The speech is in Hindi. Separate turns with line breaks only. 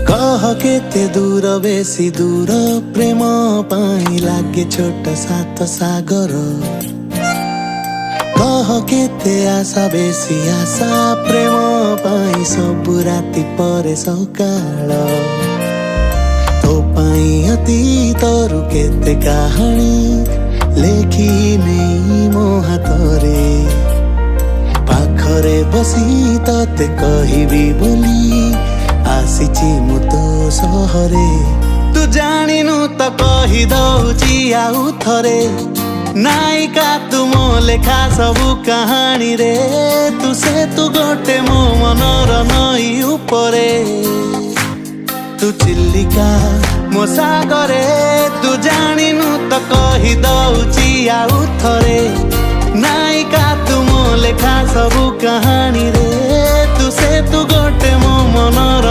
कह केते दूर बेसी दूर प्रेम पाई लागे छोट सात सागर। कह केते आशा बेसी आशा प्रेम पाई सबु राति परे सकाळ। तो पाई अतीतरु केते कहानी लेखी नहीं मो हातरे। पाखरे बसी तते कहिबी बोली आसीची मु तो सहरे। तू जानिनु त कहि दउची आउ थरे। नायिका तू मो लेखा सबु कहानी रे। तू से तू गोटे मो मनर नई उपरे। तू चिल्लिका मो सागरे। तू जानिनु त कहि दउची आउ थरे। नायिका तू मो लेखा सबु कहानी रे। तू से तू गोटे मो मनर